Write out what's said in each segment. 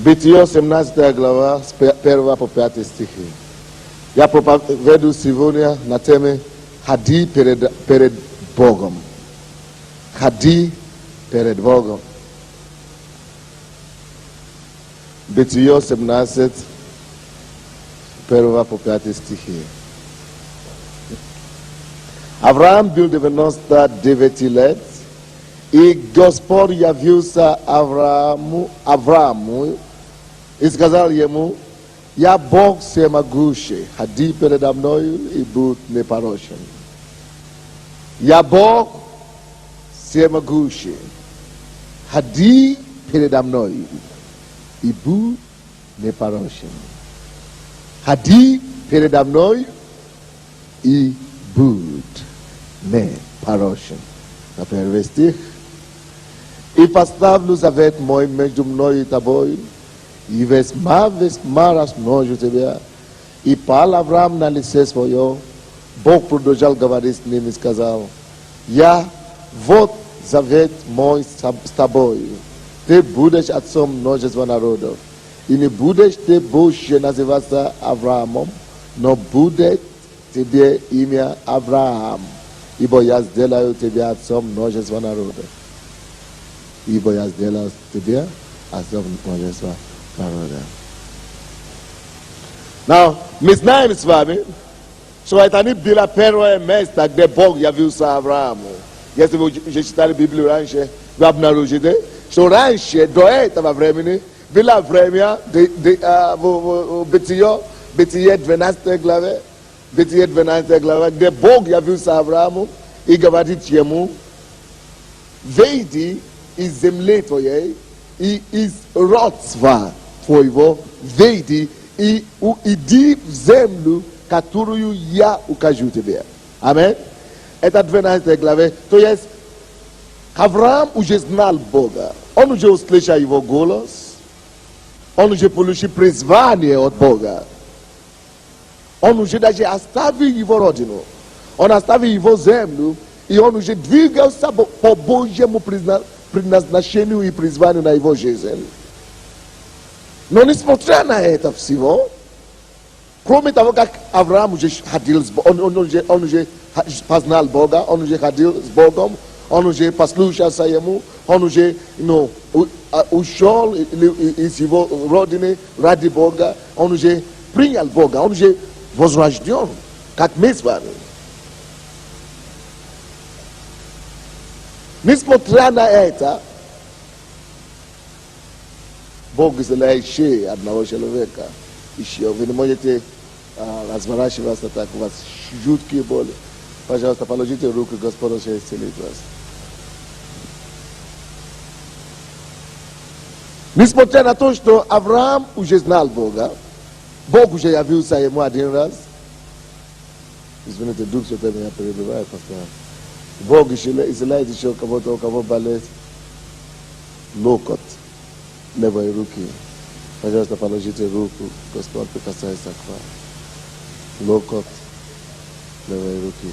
Битие 17 глава, первая по 5 стихи. Я проповеду сегодня на теме «Ходи перед Богом». Ходи перед Богом. Битие 17, первая по 5 стихи. Авраам был 99 лет, и Господь явился Аврааму и сказал ему: «Я Бог всемогущий, ходи передо мною и будь непорочен». Я Бог всемогущий, ходи передо мною и будь непорочен. Ходи передо мною и будь непорочен. На первый стих. «И поставлю завет мой между мною и тобою, и весьма размножу тебя». И пал Авраам на лице свое. Бог продолжал говорить с ним и сказал: вот завет мой с тобою. Ты будешь отцом множества народов. И не будешь ты больше называться Авраамом, но будет тебе имя Авраам, ибо я сделаю тебя отцом множества народов. Ибо я сделал тебя отцом множества народов. Now, мы знаем с вами, что это не было первое место, где Бог явился Аврааму. Если вы уже читали Библию раньше, вы обнаружите, что раньше, до этого времени, было время в Бытие 12 главе, где Бог явился Аврааму и говорит ему: «Выйди из земли твоей и из родства твоего, выйди и иди в землю, которую я укажу тебе». Аминь. Это 12 главе. То есть Авраам уже знал Бога. Он уже услышал его голос. Он уже получил призвание от Бога. Он уже даже оставил его родину. Он оставил его землю. И он уже двигался по Божьему предназначению и призванию на его жизнь. Но несмотря на это всего, кроме того, как Авраам уже ходил, он уже познал Бога, он уже ходил с Богом, он уже послушался ему, он уже ушел из его родины ради Бога, он уже принял Бога, он уже возрожден, как мы с вами. Несмотря на это, Бог излечил одного человека. Еще вы не можете разворачиваться так, у вас жуткие боли. Пожалуйста, положите руку, Господь уже исцелит вас. Несмотря на то, что Авраам уже знал Бога, Бог уже явился ему один раз. Извините, Дух Святой меня перебивает постоянно. Бог исцеляет еще кого-то, у кого болит локоть левой руки. Пожалуйста, положите руку, Господь прикасается к вам. Локоть левой руки.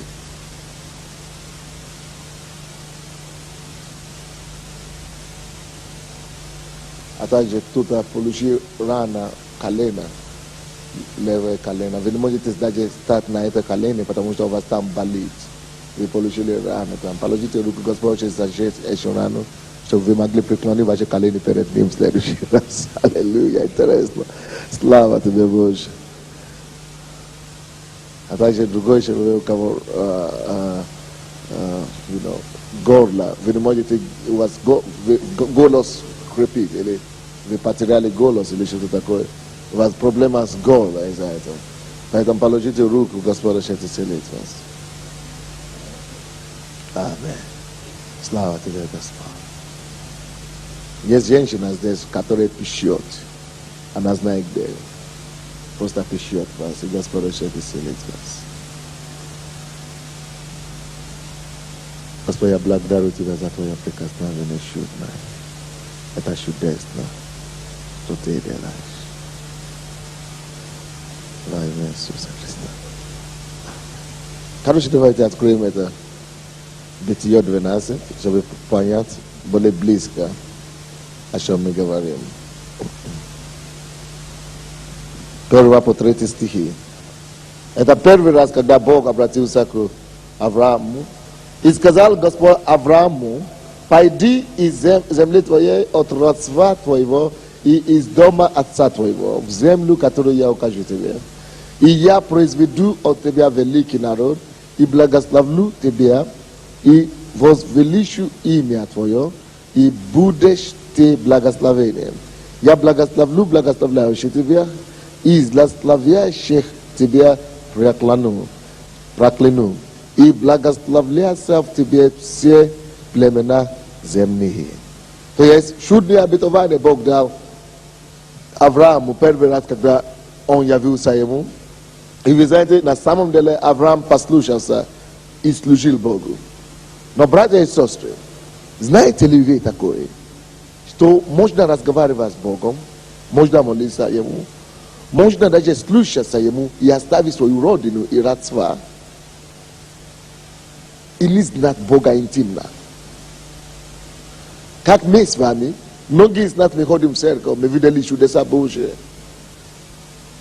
А также кто-то получил рана колена, левое колено. Вы не можете даже стать на это колено, потому что у вас там болит. Вы получили рану там. Положите руку, Господь зажжет эту рану, чтобы вы могли преклонить ваши колени перед Ним в следующий раз. Аллилуйя, интересно. Слава Тебе, Боже. А также другой человек, у кого горло. Вы не можете, у вас голос хрипит, или вы потеряли голос, или что-то такое. У вас проблема с горлом из-за этого. Поэтому положите руку, Господь сейчас исцелит вас. Аминь. Слава Тебе, Господь. Есть женщина здесь, которая пищет. Она знает где. Просто пищет вас, и Господь сейчас исцелит вас. Господь, я благодарю Тебя за Твое прикосновение чудное. Это чудесно, что Ты делаешь. Во имя Иисуса Христа. Короче, давайте откроем это Бытие 12, чтобы понять более близко, о чем мы говорим. Первый по 3 стихи. Это первый раз, когда Бог обратился к Аврааму и сказал Господь Аврааму: пойди из земли твоей, от родства твоего и из дома отца твоего, в землю, которую я укажу тебе. И я произведу от тебя великий народ, и благословлю тебя, и возвеличу имя твое, и будешь ты благословением. Я благословляющих тебя, и благословляющих тебя прокляну. И благословляются в тебе все племена земные. То есть чудное обетование Бог дал Аврааму первый раз, когда он явился ему. И вы знаете, на самом деле Авраам послушался и служил Богу. Но, братья и сестры, знаете ли вы такое, что можно разговаривать с Богом, можно молиться Ему, можно даже слушаться Ему и оставить свою родину и родства, и не знать Бога интимно. Как мы с вами, многие из нас мы ходим в церковь, мы видели чудеса Божьи.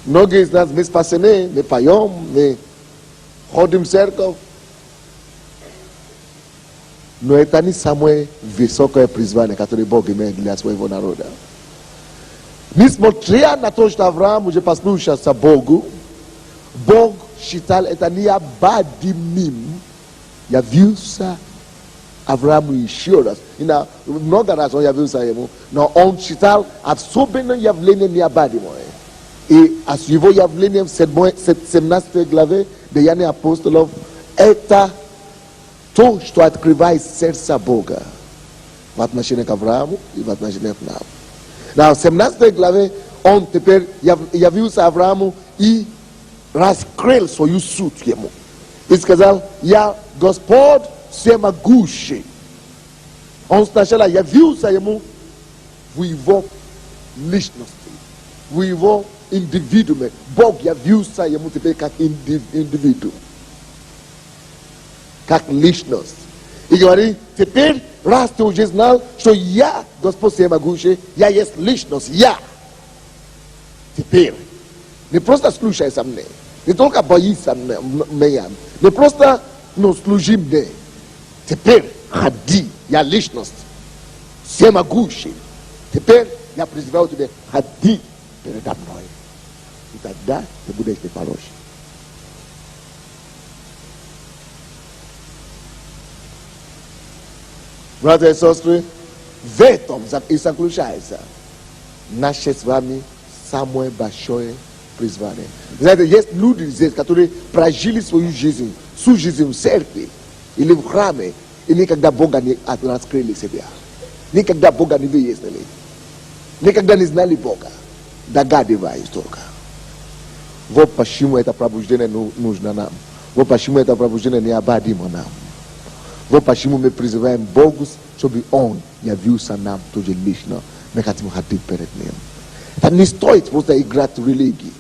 Многие из нас мы спасены, мы поем, мы ходим в церковь. Но это не самое высокое призвание, которое Бог имеет для своего народа. Несмотря на то, что Авраам уже послушался Богу, Бог считал это необходимым. Явился Аврааму еще раз. Много раз он явился ему, но он считал особенное явление необходимое. И с его явлением в 17 главе Деяния апостолов, это то, что открывает сердце Бога в отношении к Аврааму и в отношении к нам. Но в 17 главе он теперь явился Аврааму и раскрыл свою суть ему. И сказал: я Господь всемогущий. Он сначала явился ему в его личности, в его индивидууме. Бог явился ему теперь как индивиду, как личность. И говорит: теперь, раз ты уже знал, что я Господь всемогущий, я есть личность, я. Теперь не просто слушайся мне, не только боишься меня, не просто служи мне. Теперь ходи, я личность, всемогущий. Теперь я призываю тебя: ходи передо мной. И тогда ты будешь непорочен. Братья и сестры, в этом и заключается наше с вами самое большое призвание. Знаете, есть люди здесь, которые прожили свою жизнь, всю жизнь в церкви или в храме, и никогда Бога не раскрыли себя. Никогда Бога не выяснили. Никогда не знали Бога. Догадываясь только. Вот почему это пробуждение нужно нам. Вот почему это пробуждение необходимо нам. Вот почему мы призываем Бога, чтобы Он явился нам тоже лично. Мы хотим ходить перед Ним. Это не стоит просто играть в религии.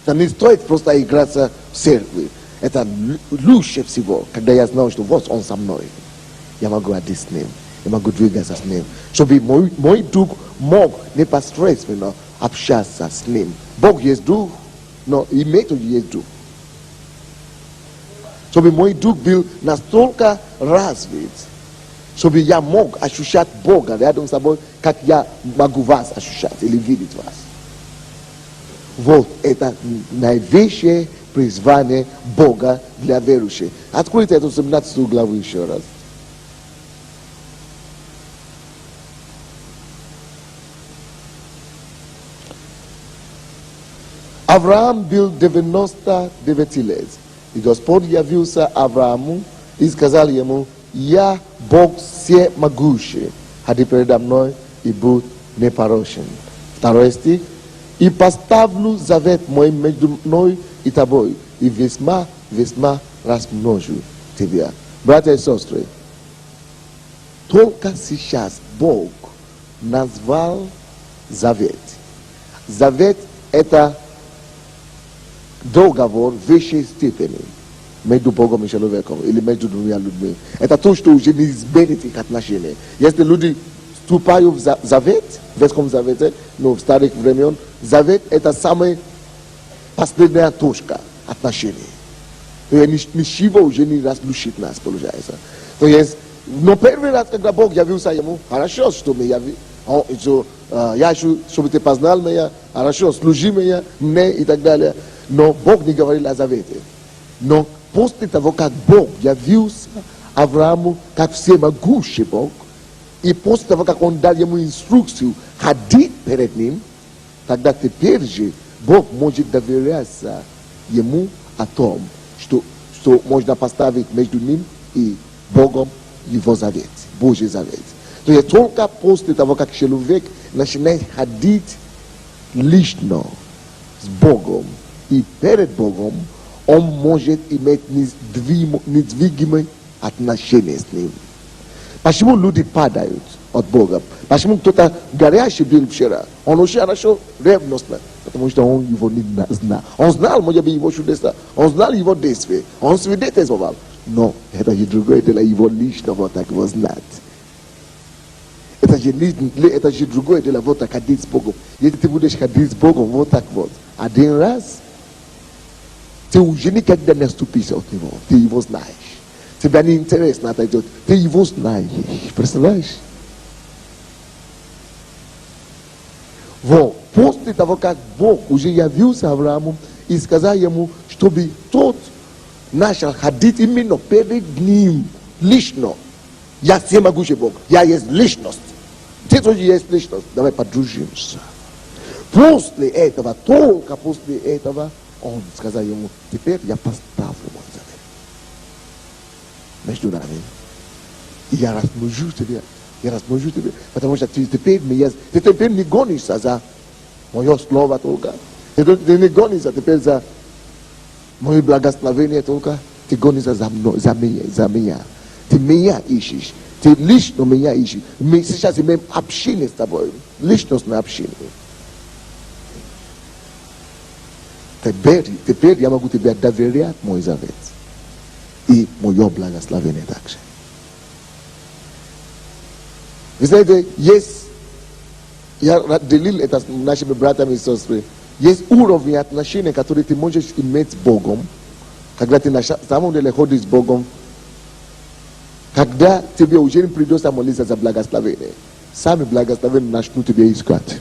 Это не стоит просто играть в церкви. Это лучше всего, когда я знаю, что вот Он со мной. Я могу ходить с Ним. Я могу двигаться с Ним. Чтобы мой дух мог непосредственно общаться с Ним. Бог есть дух, но и мы тоже есть дух. Чтобы мой дух был настолько развит, чтобы я мог ощущать Бога рядом с собой, как я могу вас ощущать или видеть вас. Вот это наивысшее призвание Бога для верующих. Откройте эту 17 главу еще раз. Авраам был 99 лет. И Господь явился Аврааму и сказал ему: я Бог всемогущий, ходи передо мной и будь непорочен. 2 стих. И поставлю завет мой между мной и тобой, и весьма размножу тебя. Братья и сестры, только сейчас Бог назвал завет. Завет — это договор высшей степени между Богом и человеком или между двумя людьми. Это то, что уже не изменит их отношения. Если люди вступают в завет, в Ветхом Завете, но в старых времен, завет — это самое последняя точка отношений. То есть ничего уже не разлучит нас, получается. То есть, но первый раз, когда Бог явился ему, хорошо, что мы явили. Я хочу, чтобы ты познал меня, хорошо, служи мне и так далее. Но Бог не говорил о завете. Но после того, как Бог явился Аврааму, как всемогущий Бог, и после того, как он дал ему инструкцию ходить перед ним, тогда теперь же Бог может доверяться ему о том, что можно поставить между ним и Богом его завет, Божий завет. То есть только после того, как человек начинает ходить лично с Богом и перед Богом, он может иметь недвижимые отношения с ним. Почему люди падают от Бога? Почему кто-то горячий был вчера? Он очень хорошо ревностно, потому что он его не знал. Он знал, может быть, его чудеса, он знал его действия, он свидетельствовал. Но это же другое дело его личного так его знать. Это же другое дело вот так ходить с Богом. Если ты будешь ходить с Богом вот так вот один раз, ты уже никогда не ступишь от него, ты его знаешь. Тебя не интересно отойдет, ты его знаешь. Представляешь? Вот, после того, как Бог уже явился Аврааму и сказал ему, чтобы тот начал ходить именно перед ним лично. Я всемогущий Бог, я есть личность. Ты тоже есть личность, давай подружимся. После этого, только после этого, он сказал ему, теперь я поставлю мой завет между нами. И я размножу тебя, потому что ты теперь не гонишься за мое слово только. Ты не гонишься теперь за мое благословение только. Ты гонишься за меня. Ты меня ищешь. Ты лично меня ищешь. Мы сейчас имеем общение с тобой. Личностное общение. Теперь я могу тебе доверять мой завет. И мое благословение также. Вы знаете, я делил это с нашими братьями и сестрами. Есть уровень отношений, которые ты можешь иметь с Богом, когда ты на самом деле ходишь с Богом, когда тебе уже не придется молиться за благословение. Сами благословения начнут тебя искать.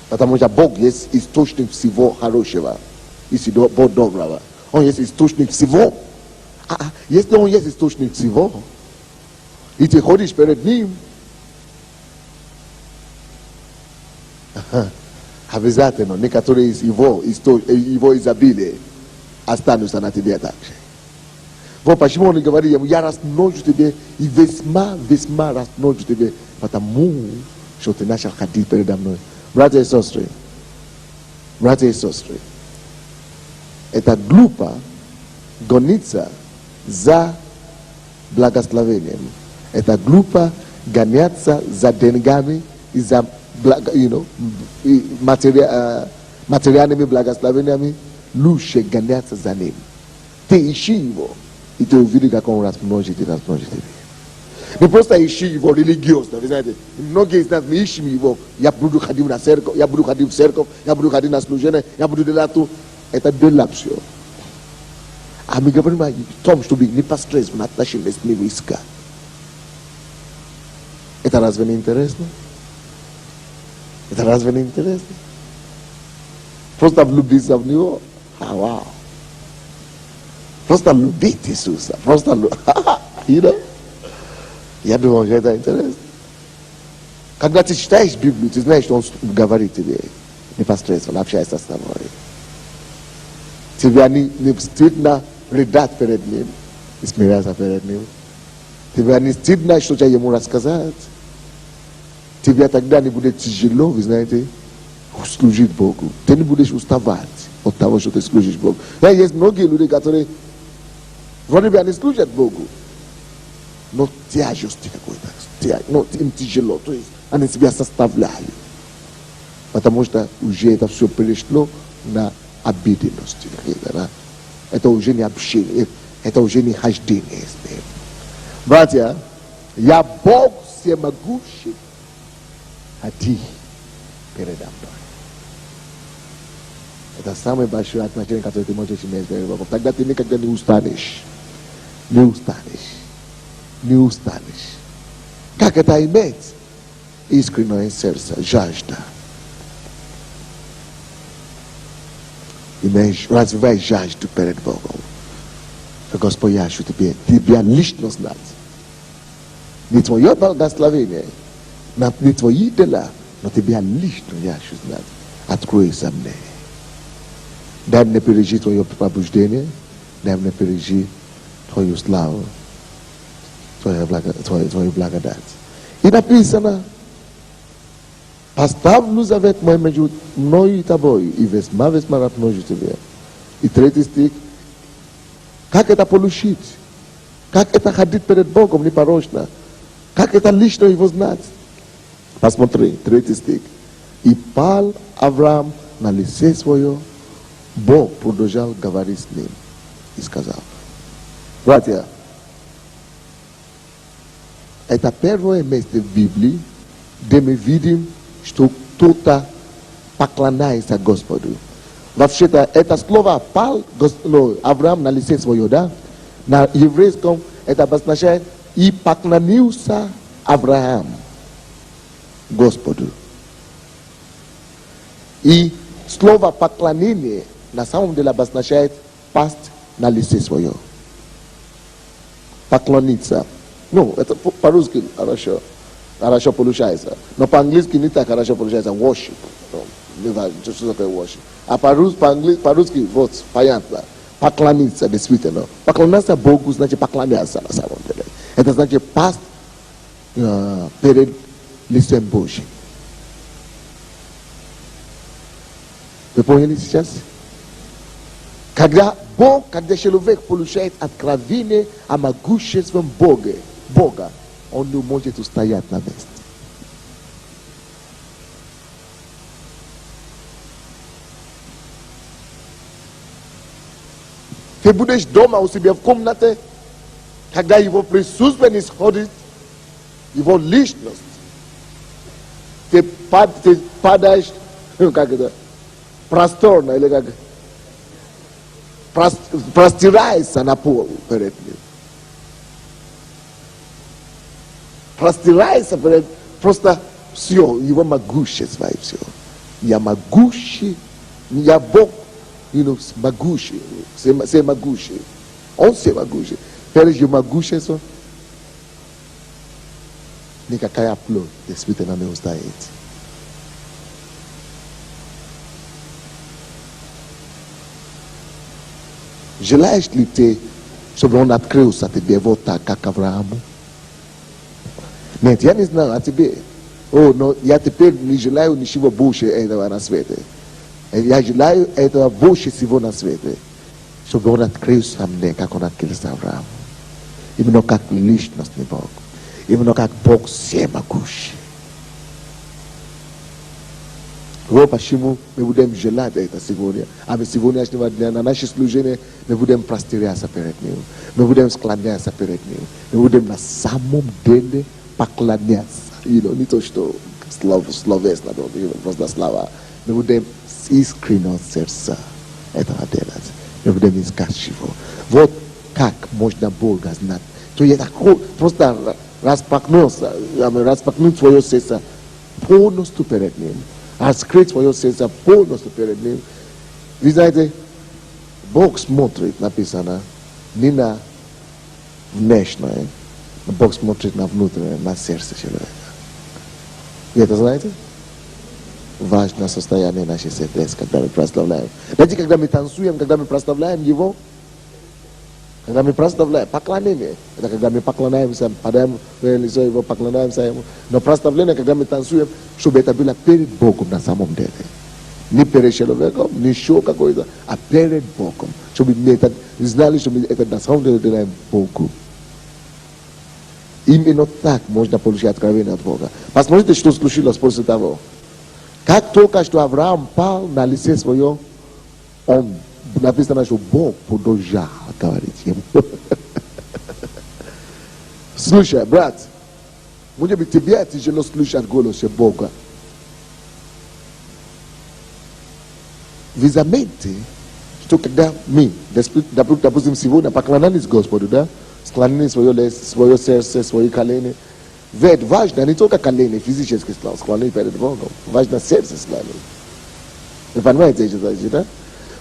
Потому что Бог есть источник всего хорошего и всего доброго. Он есть источник всего. Если он есть источник всего, и ты ходишь перед ним, обязательно некоторые из его изобилия останутся на тебе также. Вот почему он говорит ему, я размножу тебе и весьма размножу тебе, потому что ты начал ходить передо мной. Братья и сестры, это глупо гониться за благословением. Это глупо гоняться за деньгами и за материальными благословениями. Лучше гоняться за ним. Ты ищи его, и ты увидишь, как он размножит тебе. Не просто ищи его религиозно, вы знаете. Многие из нас мы ищем его. Я буду ходить на церковь, я буду ходить в церковь, я буду ходить на служение, я буду делать то. Это делапсио. А мы говорим о том, чтобы непосредственно отношения с ним искать. Это разве не интересно? Просто влюбиться в него. Вау. Просто любить Иисуса. Я думаю, что это интересно. Когда ты читаешь Библию, ты знаешь, что он говорит тебе непосредственно, общается с тобой. Тебе не стыдно рыдать перед ним и смиряться перед ним. Тебе не стыдно что-то ему рассказать. Тебе тогда не будет тяжело, вы знаете, служить Богу. Ты не будешь уставать от того, что ты служишь Богу. Есть многие люди, которые вроде бы они служат Богу, но тяжести какой-то, но им тяжело, то есть они себя составляют. Потому что уже это все перешло на обыденность. Это уже не общение, это уже не хождение с ним. Братья, я Бог всемогущий. Ходи peredamdoj. Это самое большое отношение, которое ты можешь иметь с Богом. Тогда ты никогда не устанешь. Не устанешь. Не устанешь. Как это иметь? Искреннее сердце, жажда. Развивай жажду перед Богом. Что Господь яшу тебя лично знать. Не твое благословение, не твои дела, но тебя лично яшу знать. Откройся мне. Дай мне пережить твое пробуждение, дай мне пережить твою славу, твою благодать. И написано, поставлю завет мой между мною и тобой, и весьма размножу тебе. И третий стих, как это получить? Как это ходить перед Богом непорочно? Как это лично его знать? Посмотри, третий стих. И пал Авраам на лице свое, Бог продолжал говорить с ним и сказал. Братья, это первое место в Библии, где мы видим, что кто-то поклоняется Господу. Вообще-то это слово пал Авраам на лице свое, да? На еврейском это обозначает и поклонился Авраам Господу. И слово поклонение на самом деле обозначает пасть на лице свое. Поклониться. Ну, это по-русски хорошо получается. Но по-английски не так хорошо получается. Worship. Не знаю, что такое worship. А по-русски, вот, понятно. Поклониться, действительно. Поклоняться Богу значит поклоняться на самом деле. Это значит пасть перед лицем Божьим. Вы поняли сейчас? Когда человек получает откровение о могуществе Бога, он не может устоять на месте. Ты будешь дома у себя в комнате, когда его присутствие не сходит, его личность, ты падаешь, как это, просторно, или как, простирается на пол перед ним. Простирается перед, просто все, его могущество и все. Я могущий, я Бог, могущий, всемогущий. Он всемогущий. Перед его могуществом никакая плоть действительно не устоит. Желаешь ли ты, чтобы он открылся тебе вот так, как Аврааму? Нет, я не знаю о тебе. Но я теперь не желаю ничего больше этого на свете. Я желаю этого больше всего на свете. Чтобы он открылся мне, как он открылся Аврааму. Именно как личностный Бог. Именно как Бог всемогущий. Вот почему мы будем желать это сегодня. А мы сегодняшнего дня на наше служение мы будем простираться перед Ним. Мы будем склоняться перед Ним. Мы будем на самом деле поклоняться. Не то, что словесно, просто слова. Мы будем с искреннего сердца этого делать. Мы будем искать его. Вот как можно Бога знать. То я просто распахнуть свое сердце полностью перед Ним. Открыть свое сердце полностью перед Ним. Вы знаете, Бог смотрит, написано, не на внешнее, но Бог смотрит на внутреннее, на сердце человека. Вы это знаете? Важное состояние нашей сердца, когда мы прославляем. Знаете, когда мы танцуем, когда мы прославляем Его, когда мы прославляем, поклонение, это когда мы поклоняемся, подаем лицо Его, поклоняемся Ему. Но прославление, когда мы танцуем, чтобы это было перед Богом на самом деле. Не перед человеком, не шоу какой-то, а перед Богом. Чтобы мы это знали, что мы это на самом деле делаем Богу. Именно так можно получить откровение от Бога. Посмотрите, что случилось после того. Как только что Авраам пал на лице свое, он написано, что Бог продолжал говорить ему. Слушай, брат, может быть, тебе тяжело слушать голос Бога. vizamente, что когда мы, допустим, сегодня поклонялись Господу, да, склонили свое сердце, свои колени, ведь важно не только колени физически склонить перед Богом, важно сердце склонить. Вы понимаете, что значит, да?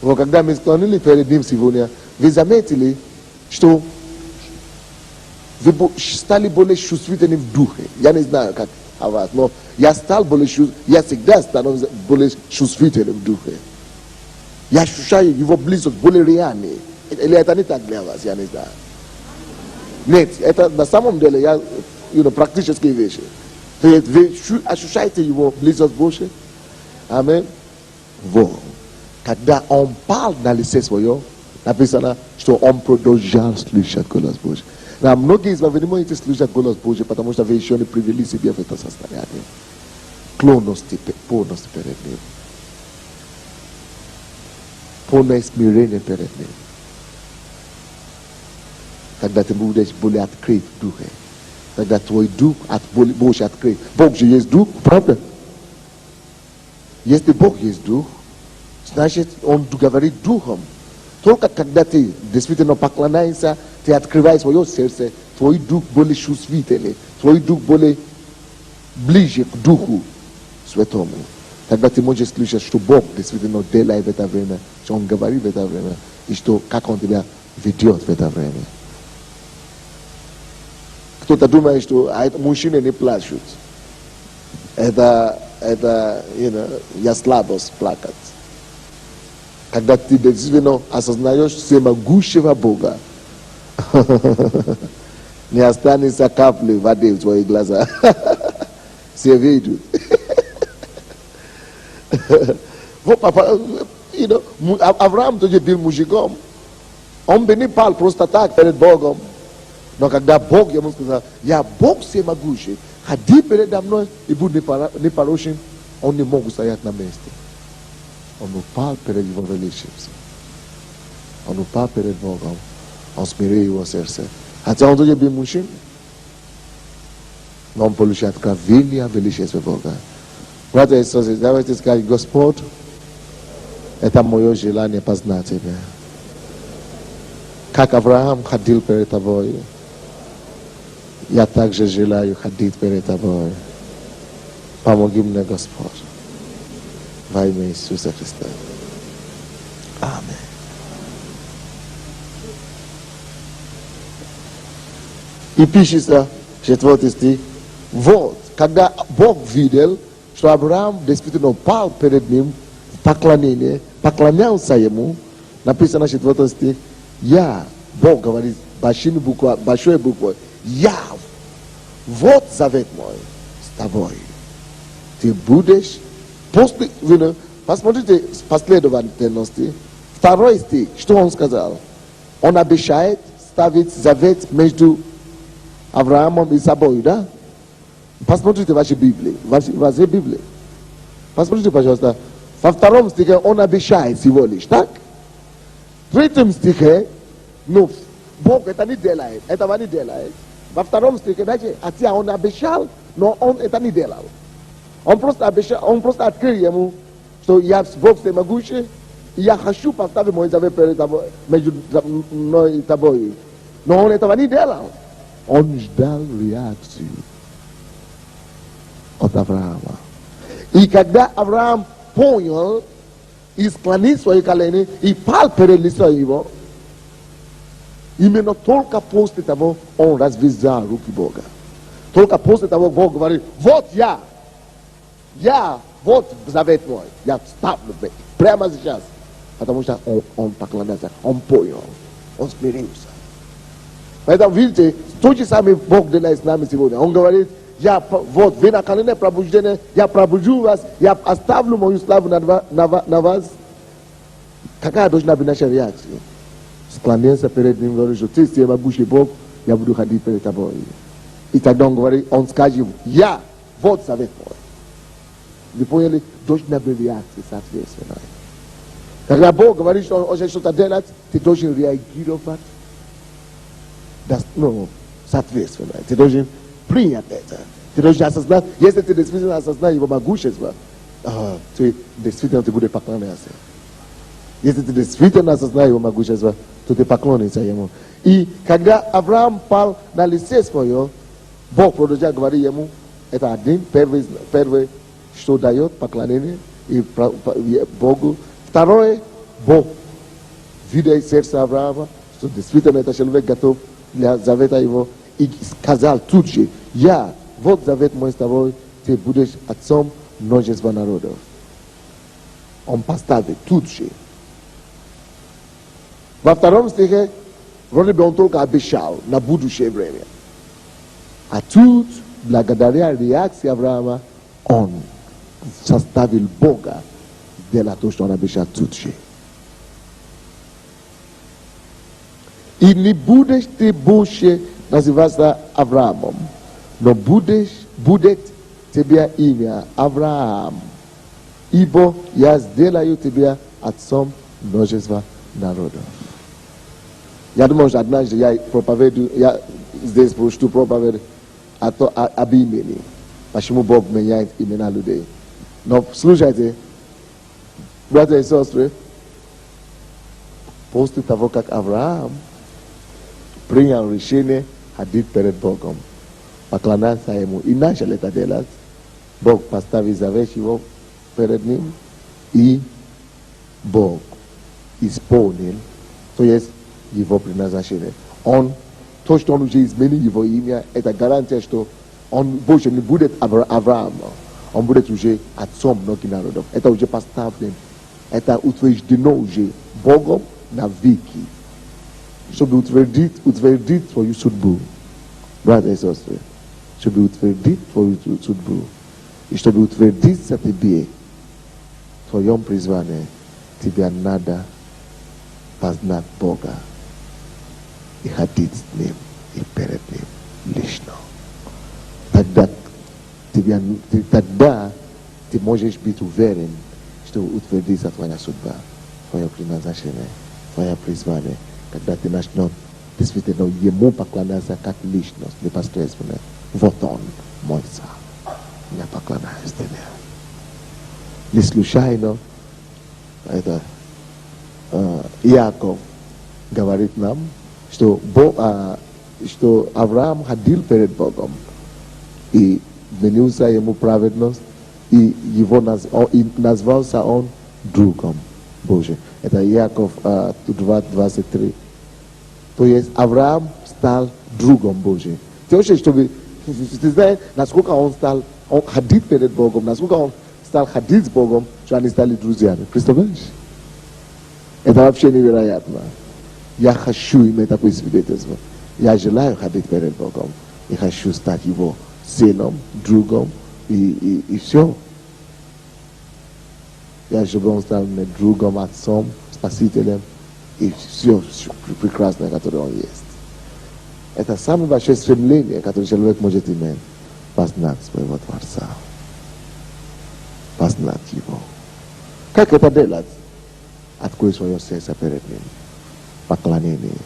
Вот когда мы склонили перед Ним сегодня, вы заметили, что вы стали более чувствительны в духе. Я не знаю, как о вас, но я всегда становлюсь более чувствительным в духе. Я ощущаю его близость более реальной. Или это не так для вас, я не знаю. Нет, это на самом деле я, практические вещи. Вы ощущаете его близость больше? Аминь. Вот. Когда он пал на лице свое, написано, что он продолжал слышать голос Божий. Но многие из вас вы не можете слышать голос Божий, потому что вы еще не привели себя в это состояние. Полностью перед Ним. Полное смирение перед Ним. Когда ты будешь более открыт в духе. Тогда твой дух больше открыт. Бог же есть дух, правда? Если Бог есть дух, значит, Он говорит духом. Только когда ты действительно поклоняешься, ты открываешь свое сердце, твой дух более чувствительный, твой дух более ближе к Духу Святому. Тогда ты можешь слышать, что Бог действительно делает в это время, что Он говорит в это время, и что, как Он тебя ведет в это время. Кто-то думает, что мужчины не плачут. Это я слабость плакать. Когда ты действительно осознаешь всемогущего Бога, не останется капли воды в твоих глазах. Все видят. Вот папа, Авраам тоже был мужиком. Он бы не пал просто так перед Богом. Но когда Бог ему сказал, я Бог всемогущий, ходи передо мной и будь непорочен, он не мог стоять на месте. Он упал перед его величеством. Он упал перед Богом. Он смирил его сердце. Хотя он тоже был мужчина. Но он получил откровение величества Бога. Братья и сестры, давайте сказать, Господь, это мое желание познать Тебя. Как Авраам ходил перед Тобой, я также желаю ходить перед Тобой. Помоги мне, Господь. Во имя Иисуса Христа. Аминь. И пишется, 4 стих, вот, когда Бог видел, что Авраам действительно пал перед ним в поклонение, поклонялся ему, написано 4 стих, я, Бог говорит большой буквой, я, вот завет мой с тобой. Ты будешь, посмотрите последовательности, 2 стих, что он сказал? Он обещает ставить завет между Авраамом и собой, да? Посмотрите ваши Библии, ваши Библии. Посмотрите, пожалуйста. Во 2 стихе он обещает всего лишь, так? В 3 стихе, Бог это не делает, этого не делает. Во 2 стихе, хотя он обещал, но он это не делал. Он просто обещал, он просто открыл ему, что я Бог всемогущий, и я хочу поставить мой завет между мной и тобой. Но он этого не делал. Он ждал реакцию от Авраама. И когда Авраам понял и склонил свои колени и пал перед лицом его, именно только после того он развязал руки Бога. Только после того Бог говорит, вот я, вот завет мой, я ставлю прямо сейчас. Потому что он поклонялся, он понял, он смирился. Поэтому, видите, то же самое Бог делает с нами сегодня. Он говорит, вы на колени пробуждения, я пробужу вас, я оставлю мою славу на вас. Какая должна быть наша реакция? Склоняться перед ним, говорит, что ты всемогущий Бог, я буду ходить перед тобой. И тогда он говорит, он скажет, я, вот завет мой. Вы поняли? Должна быть реакция соответственная. Когда Бог говорит, что он что-то делает, ты должен реагировать. Соответственно. Ты должен принять это. Ты должен осознать, если ты действительно осознаешь его могущество, ты действительно ты будешь поклоняться. Если ты действительно осознаешь его могущество, то ты поклонишься ему. И когда Авраам пал на лице свое, Бог продолжает говорить ему, это один, первый, что дает поклонение и Богу. Второе, Бог, видя сердце Авраама, что действительно это человек готов для завета его, и сказал тут же, вот завет мой с тобой, ты будешь отцом множества народов. Он поставит тут же. Во втором стихе, вроде бы он только обещал на будущее время. А тут, благодаря реакции Авраама, он заставил Бога сделать то, что он обещал тут же. И не будешь ты больше называться Авраамом, но будет тебе имя Авраам, ибо я сделаю тебя отцом множества народов. Я думаю, что однажды я проповедую, я здесь прочту проповедь об имени. Почему Бог меняет имена людей. Но слушайте, братья и сестры, после того, как Авраам принял решение ходить перед Богом, поклоняться ему и начал это делать, Бог поставил завет его перед ним, и Бог исполнил, то есть его предназначение. То, что он уже изменил его имя, это гарантия, что он больше не будет Авраам, он будет уже отцом многих народов. Это уже поставлено, это утверждено уже Богом на веки. Чтобы утвердить твою судьбу, братья и сестры, чтобы утвердить твою судьбу, и чтобы утвердиться тебе в твоем призвании, тебе надо познать Бога и ходить с Ним и перед Ним лично. Тогда ты можешь быть уверен, что утвердится твоя судьба, твое предназначение, твое призвание, когда ты начнешь действительно ему поклоняться как личность, непосредственно. Вот он, мой царь. Я поклоняюсь тебе. Не случайно это Иаков говорит нам, что Авраам ходил перед Богом, и вменился ему праведность, и назвался он другом Божьим. Это Иаков 2:23. То есть Авраам стал другом Божьим. Ты знаешь, насколько он ходил перед Богом, насколько он стал ходить с Богом, что они стали друзьями. Представляешь? Это вообще невероятно. Я хочу иметь такое свидетельство. Я желаю ходить перед Богом. И хочу стать его сыном, другом и все. Я чтобы он стал мне другом, отцом, спасителем и все прекрасное, которое он есть. Это самое большое стремление, которое человек может иметь. Познать своего Творца. Познать его. Как это делать? Открой свое сердце перед ним. Поклонение.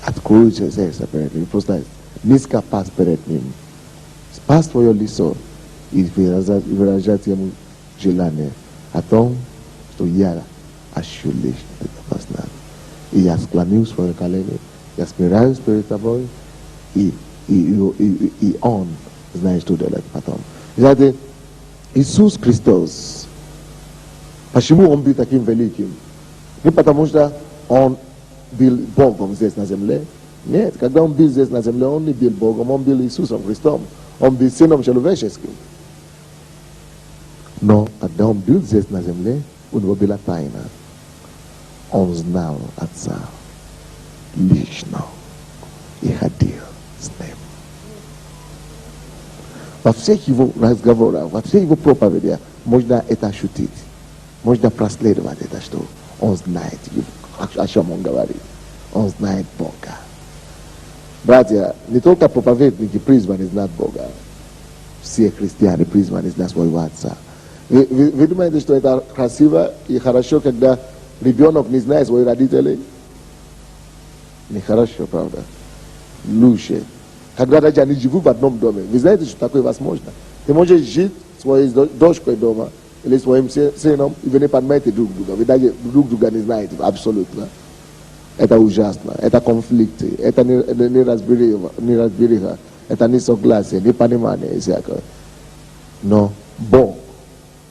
Открой свое сердце перед ним. Просто низко пасть перед ним. Спасть твое лицо и выражать ему желание о том, что я хочу лишь это познать. И я склонил свое колено, я смиряюсь перед тобой, и он знает, что делать потом. Знаете, Иисус Христос, почему он был таким великим? Не потому что он был Богом здесь на земле. Нет, когда он был здесь на земле, он не был Богом, он был Иисусом Христом. Он был сыном человеческим. Но когда он был здесь на земле, у него была тайна. Он знал Отца лично и ходил с ним. Во всех его разговорах, во всех его проповедях можно это ощутить. Можно проследовать это, что он знает, о чем он говорит. Он знает Бога. Братья, не только проповедники призваны знать Бога. Все христиане призваны знать своего Отца. Вы думаете, что это красиво и хорошо, когда ребенок не знает своих родителей? Нехорошо, правда? Лучше. Когда они живут в одном доме. Вы знаете, что такое возможно? Ты можешь жить с своей дочкой дома, ele swoim synom i venait pas de mettre drug-dugan. Wydaje, drug-dugan is negative, absolutnie. Eta ужасно, это конфликты, это не разбериха, это не согласие, не понимание всякое. Но Бог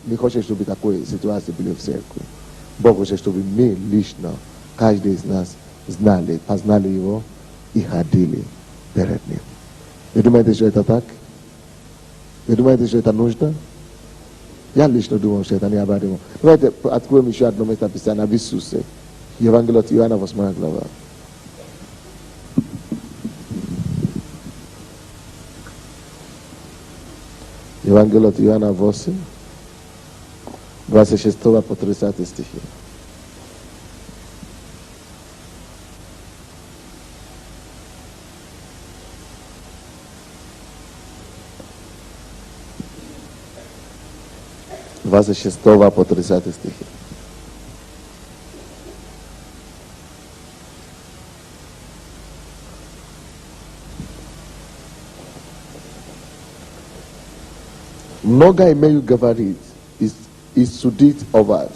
не хочет, чтобы такой ситуации были в церкви. Бог хочет, чтобы мы лично, каждый из нас знали, познали Его и ходили перед Ним. Вы думаете, что это так? Вы думаете, что это нужно? Я лично думаю, что это необходимо. Давайте откроем еще одно место Писания в Иисусе. Евангелие от Иоанна, 8 глава. Евангелие от Иоанна 8, 26 по 30 стихи. Двадцать 26 по 30 стихи. Много имею говорить и судить о вас,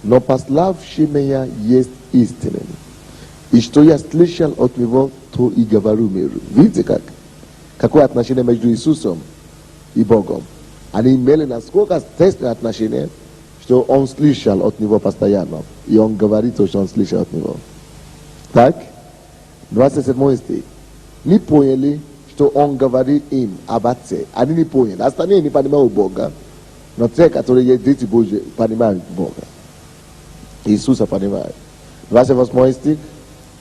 но пославший меня есть истинен. И что я слышал от него, то и говорю миру. Видите как? Какое отношение между Иисусом и Богом? Они имели насколько тесное отношение, что он слышал от него постоянно. И он говорит то, что он слышал от него. Так? 27 стих. Не поняли, что он говорит им об Отце. Они не поняли. Остальные не понимают Бога. Но те, которые есть дети Божьи, понимают Бога. Иисуса понимают. 28 стих.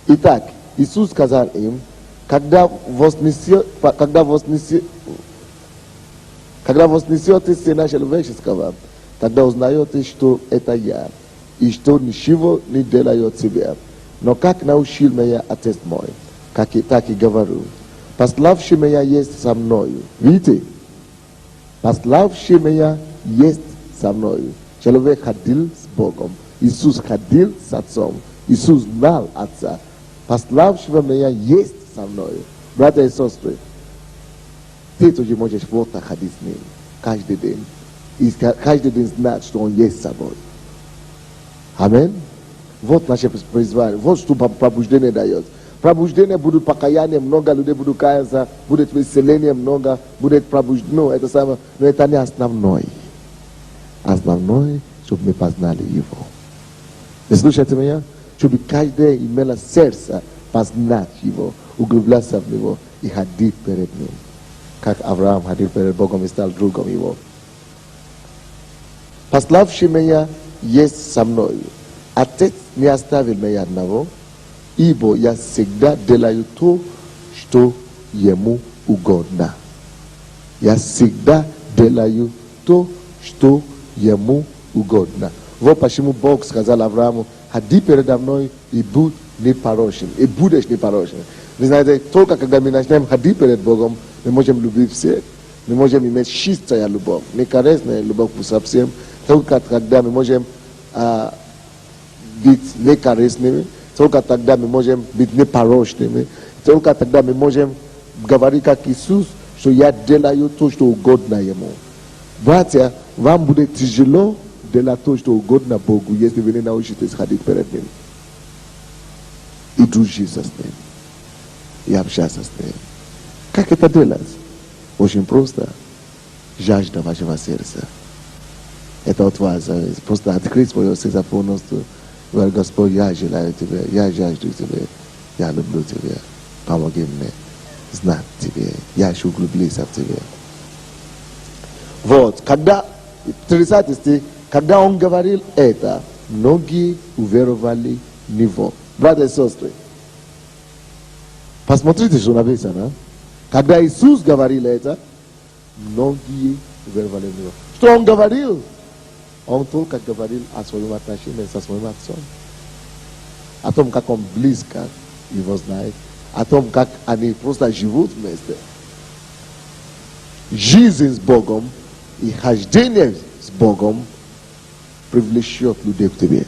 Итак, Иисус сказал им, когда вознесете Сына Человеческого, тогда узнаете, что это я, и что ничего не делаю от себя. Но как научил меня Отец мой, так и говорю. Пославший меня есть со мною. Видите? Пославший меня есть со мною. Человек ходил с Богом. Иисус ходил с Отцом. Иисус знал Отца. Пославшего меня есть со мною. Братья и сестры, ты тоже можешь вот так ходить с Ним каждый день. И каждый день знать, что Он есть с собой. Аминь. Вот наше призвание. Вот что пробуждение дает. Пробуждение будет покаяние, много людей будут каяться, будет исцеление много, будет пробуждено, это самое, но это не основное. Основное, чтобы мы познали Его. Вы слушаете меня? Чтобы каждый имело сердце познать Его, углубляться в Него и ходить перед Ним. Как Авраам ходил перед Богом и стал другом Его. Пославший меня есть со мною. Отец не оставил меня одного, ибо я всегда делаю то, что ему угодно. Я всегда делаю то, что ему угодно. Вот почему Бог сказал Аврааму, ходи передо мной и будь непорочен. И будешь непорочен. Вы знаете, только когда мы начнем ходить перед Богом, мы можем любить всех. Мы можем иметь чистая любовь, не корыстная любовь со всем. Только когда мы можем быть некорыстными, только тогда мы можем быть непорочными. Только тогда мы можем говорить как Иисус, что я делаю то, что угодно Ему. Братья, вам будет тяжело делать то, что угодно Богу, если вы не научитесь ходить перед Ним. И дружить с Ним. И общаться с Ним. Как это делать? Очень просто. Жажда вашего сердца. Это от вас. Просто открыть свое сердце полностью. Говорит, Господь, я желаю Тебя, я жажду Тебя, я люблю Тебя. Помоги мне знать Тебя. Я хочу углубиться в Тебя. Вот, когда, 30 стих, когда он говорил это, многие уверовали в Него. Братья и сестры, посмотрите, что написано. Когда Иисус говорил это, многие уверовали в Него. Что Он говорил? Он только говорил о своем отношении со своим Отцом. О том, как Он близко Его знает. О том, как они просто живут вместе. Жизнь с Богом и хождение с Богом привлечет людей к Тебе.